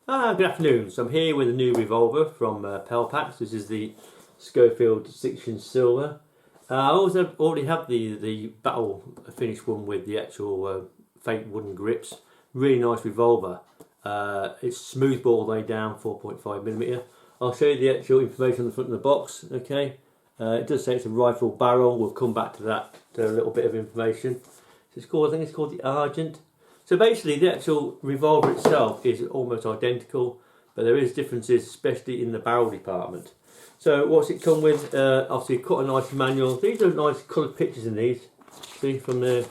Good afternoon. So I'm here with a new revolver from Pellets. This is the Schofield Silver. I already have the battle finish one with the actual fake wooden grips. Really nice revolver. It's smooth bore all the way down, 4.5mm. I'll show you the actual information on the front of the box. Okay. It does say it's a rifle barrel. We'll come back to that. To a little bit of information. So I think it's called the Argent. So basically the actual revolver itself is almost identical, but there is differences, especially in the barrel department. So what's it come with? Obviously quite a nice manual. These are nice coloured pictures in these. See from the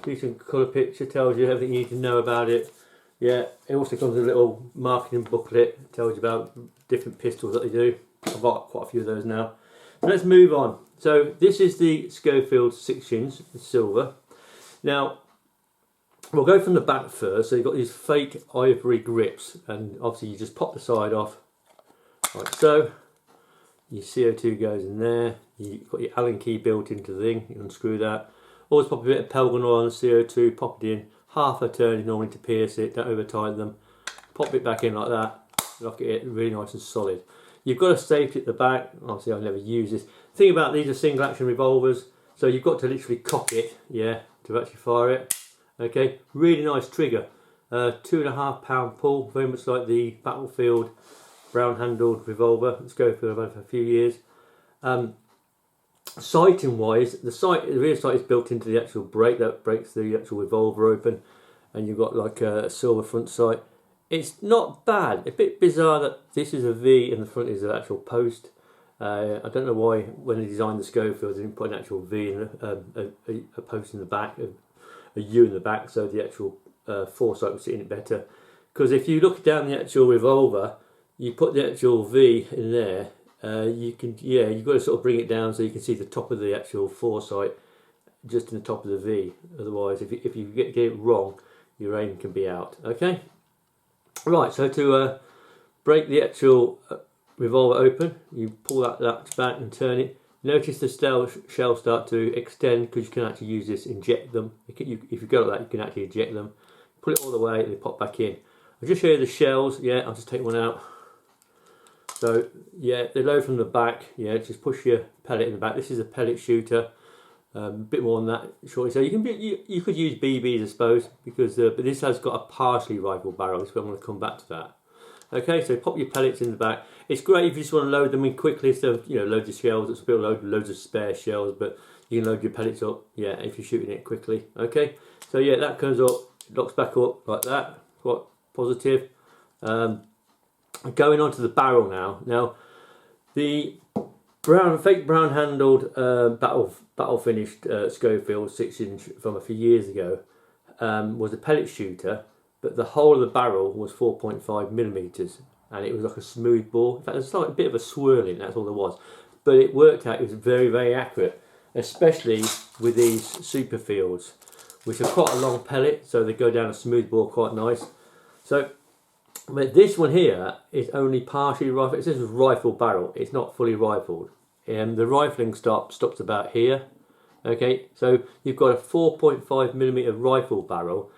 decent colour picture, tells you everything you need to know about it. Yeah, it also comes with a little marketing booklet, tells you about different pistols that they do. I've got quite a few of those now. So let's move on. So this is the Schofield 6" Silver. Now, we'll go from the back first. So you've got these fake ivory grips, and obviously you just pop the side off, like so. Your CO2 goes in there. You've got your Allen key built into the thing. You unscrew that. Always pop a bit of Pelgon oil on the CO2, pop it in. Half a turn is normally to pierce it, don't over tighten them. Pop it back in like that, lock it in, really nice and solid. You've got a safety at the back. Obviously I never use this. The thing about these are single action revolvers, so you've got to literally cock it, yeah, to actually fire it. Okay, really nice trigger. 2.5 pound pull, very much like the Battlefield brown handled revolver. Let's go for a few years. Sighting wise, the rear sight is built into the actual brake that breaks the actual revolver open, and you've got like a silver front sight. It's not bad. A bit bizarre that this is a V and the front is an actual post. I don't know why when they designed the Schofield they didn't put an actual V and a post in the back, a U in the back, so the actual foresight would sit in it better. Because if you look down the actual revolver, you put the actual V in there. You've got to sort of bring it down so you can see the top of the actual foresight just in the top of the V. Otherwise, if you get it wrong, your aim can be out. Okay. Right. So to break the actual revolver open, you pull that back and turn it. Notice the shells start to extend because you can actually use this, inject them. If you go like that, you can actually eject them. Pull it all the way, they pop back in. I'll just show you the shells. Yeah, I'll just take one out. So yeah, they load from the back. Yeah, just push your pellet in the back. This is a pellet shooter. A bit more than that shortly. So you could use BBs, I suppose, because but this has got a partially rifle barrel. So I'm going to come back to that. Okay, so pop your pellets in the back. It's great if you just want to load them in quickly, so load your shells. It's a bit loads of spare shells, but you can load your pellets up, yeah, if you're shooting it quickly. Okay, so yeah, that comes up, locks back up like that. Quite positive. Going on to the barrel now. Now, the fake brown handled battle finished Schofield 6" from a few years ago was a pellet shooter. But the whole of the barrel was 4.5mm, and it was like a smooth bore. In fact, there's like a bit of a swirling, that's all there was. But it worked out, it was very, very accurate, especially with these Superfields, which are quite a long pellet, so they go down a smooth bore quite nice. So, but this one here is only partially rifled. It says rifle barrel, it's not fully rifled. The rifling stops about here. Okay, so you've got a 4.5mm rifle barrel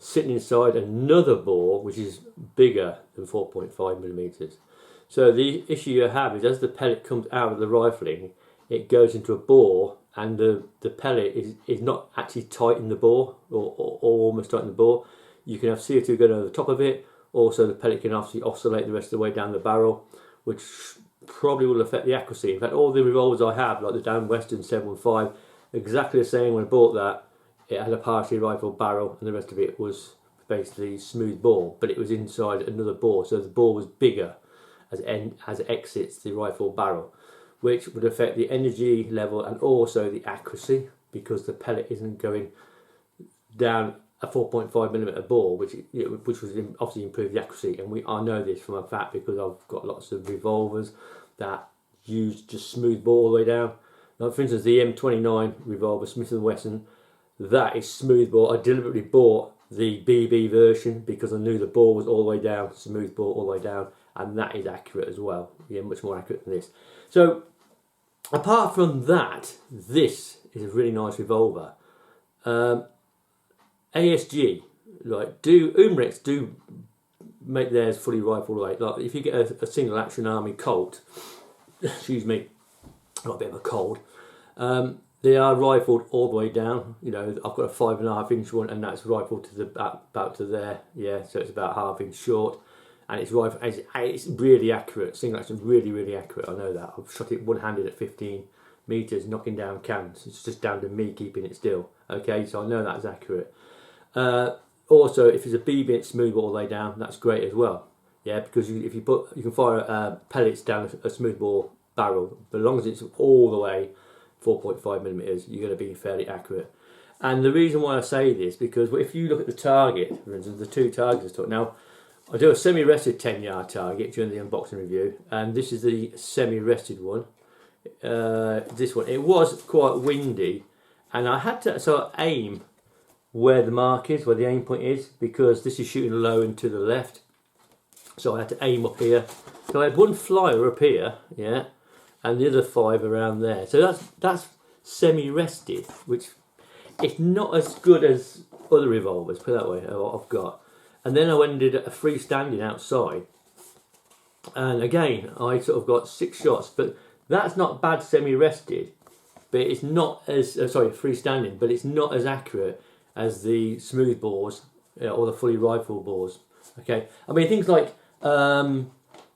sitting inside another bore which is bigger than 4.5mm. So the issue you have is as the pellet comes out of the rifling, it goes into a bore, and the pellet is not actually tight in the bore, or almost tight in the bore. You can have CO2 going over the top of it. Also the pellet can obviously oscillate the rest of the way down the barrel, which probably will affect the accuracy. In fact, all the revolvers I have, like the Dan Western 715, exactly the same. When I bought that, it had a partially rifled barrel, and the rest of it was basically smooth bore, but it was inside another bore, so the bore was bigger as it exits the rifle barrel, which would affect the energy level and also the accuracy, because the pellet isn't going down a 4.5mm bore, which would obviously improve the accuracy. And I know this from a fact because I've got lots of revolvers that use just smooth bore all the way down. Like for instance, the M29 revolver, Smith & Wesson. That is smooth bore. I deliberately bought the BB version because I knew the bore was all the way down, smooth bore all the way down, and that is accurate as well. Yeah, much more accurate than this. So, apart from that, this is a really nice revolver. ASG, like Umrex do make theirs fully rifled away. Like if you get a single action army Colt, excuse me, got a bit of a cold. They are rifled all the way down. You know, I've got a 5.5 inch one, and that's rifled to the back to there. Yeah, so it's about ½ inch short, and it's rifled. It's really accurate. Single action, really accurate. I know that. I've shot it one-handed at 15 meters, knocking down cans. It's just down to me keeping it still. Okay, so I know that's accurate. Also, if it's a BB smooth all the way down, that's great as well. Yeah, because you can fire pellets down a smoothbore barrel, but as long as it's all the way 4.5 millimeters, you're going to be fairly accurate. And the reason why I say this, because if you look at the target, for instance, the two targets I took. Now, I do a semi-rested 10-yard target during the unboxing review, and this is the semi-rested one. This one, it was quite windy, and I had to sort of aim where the mark is, where the aim point is, because this is shooting low and to the left. So I had to aim up here. So I had one flyer up here, yeah, and the other 5 around there. So that's semi-rested, which it's not as good as other revolvers, put it that way, what I've got. And then I went and did a freestanding outside. And again, I sort of got 6 shots, but that's not bad semi-rested, but it's not as, sorry, freestanding, but it's not as accurate as the smooth bores or the fully rifled bores. Okay, I mean things like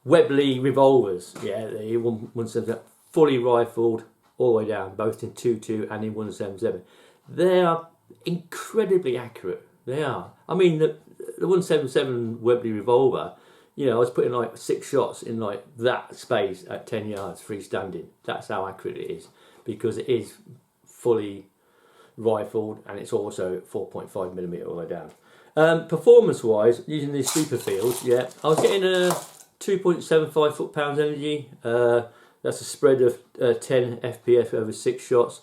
Webley revolvers, yeah, the 177 fully rifled all the way down, both in 2.2 and in 177. They are incredibly accurate. They are. I mean the 177 Webley revolver, you know, I was putting like 6 shots in like that space at 10 yards freestanding. That's how accurate it is, because it is fully rifled and it's also 4.5 millimeter all the way down. Performance wise, using these Superfields, yeah, I was getting a 2.75 foot-pounds energy. That's a spread of 10 FPS over 6 shots.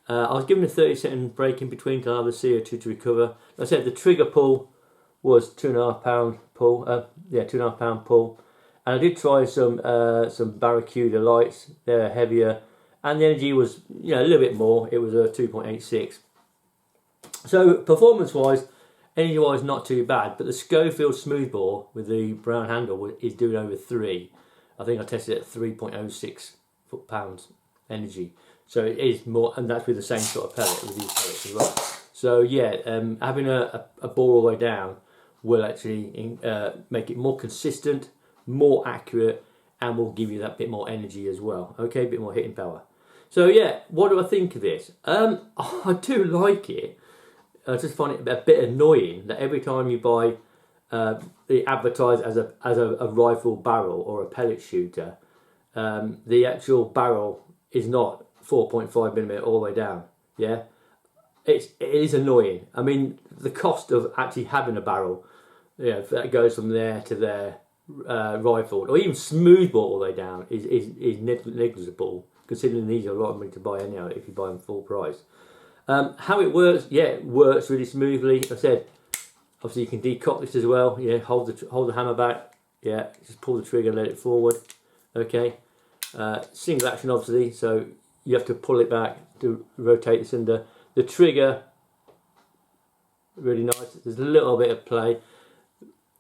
I was given a 30-second break in between to allow the CO2 to recover. Like I said, the trigger pull was 2.5 pound pull. 2.5 pound pull. And I did try some Barracuda lights. They're heavier, and the energy was, you know, a little bit more. It was a 2.86. So performance wise, energy wise, not too bad. But the Schofield smoothbore with the brown handle is doing over 3. I think I tested it at 3.06 foot-pounds energy. So it is more, and that's with the same sort of pellet, with these pellets as well. So yeah, having a bore all the way down will actually make it more consistent, more accurate, and will give you that bit more energy as well. Okay, a bit more hitting power. So yeah, what do I think of this? I do like it. I just find it a bit annoying that every time you buy they advertise as a rifle barrel or a pellet shooter, the actual barrel is not 4.5 millimeter all the way down. Yeah, it is annoying. I mean, the cost of actually having a barrel, yeah, that goes from there to there, rifled or even smoothbore all the way down is negligible, considering these are a lot of money to buy anyhow if you buy them full price. How it works, yeah, it works really smoothly. Like I said, obviously you can decock this as well. Yeah, hold the hammer back. Yeah, just pull the trigger, let it forward. Okay, single action obviously, so you have to pull it back to rotate the cylinder. The trigger, really nice. There's a little bit of play.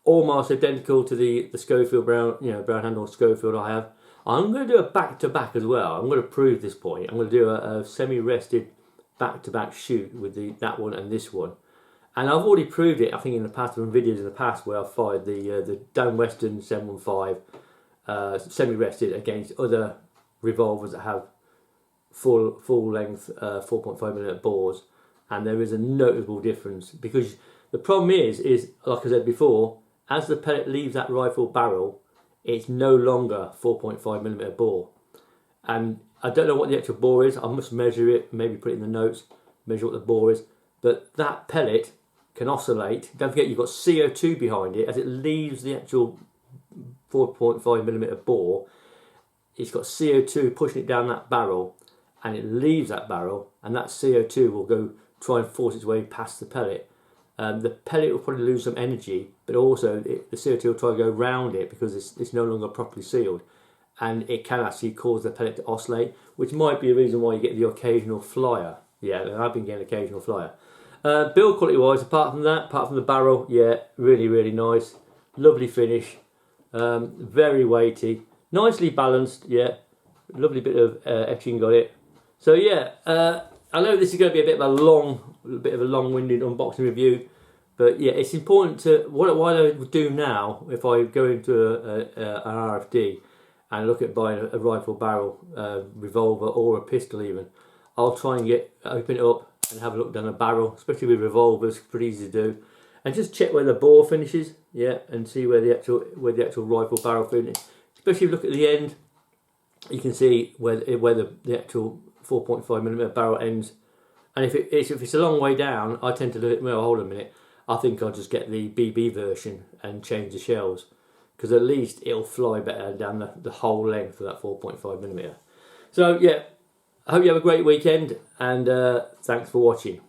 Almost identical to the Schofield brown handle Schofield I have. I'm going to do a back-to-back as well. I'm going to prove this point. I'm going to do a semi-rested back-to-back shoot with that one and this one. And I've already proved it, I think, in the past, in videos in the past, where I've fired the Down Western 715 semi-rested against other revolvers that have full length 4.5mm bores, and there is a notable difference, because the problem is like I said before, as the pellet leaves that rifle barrel, it's no longer 4.5mm bore. And I don't know what the actual bore is. I must measure it, maybe put it in the notes, measure what the bore is. But that pellet can oscillate. Don't forget you've got CO2 behind it. As it leaves the actual 4.5mm bore, it's got CO2 pushing it down that barrel, and it leaves that barrel, and that CO2 will go try and force its way past the pellet. The pellet will probably lose some energy, but also the CO2 will try to go around it because it's no longer properly sealed, and it can actually cause the pellet to oscillate, which might be a reason why you get the occasional flyer. Yeah, and I've been getting occasional flyer. Build quality wise, apart from the barrel, yeah, really nice. lovely finish, very weighty, nicely balanced. Yeah, lovely bit of etching got it. So yeah, I know this is going to be a bit of a long-winded unboxing review, but yeah, it's important to what I do now. If I go into an RFD and look at buying a rifle barrel revolver or a pistol even, I'll try and open it up and have a look down the barrel, especially with revolvers, pretty easy to do, and just check where the bore finishes, yeah, and see where the actual rifle barrel finishes. Especially if you look at the end, you can see where the actual 4.5mm barrel ends. And if it's a long way down, I tend to do it. Well, hold on a minute. I think I'll just get the BB version and change the shells, because at least it'll fly better down the whole length of that 4.5mm. So yeah, I hope you have a great weekend, and thanks for watching.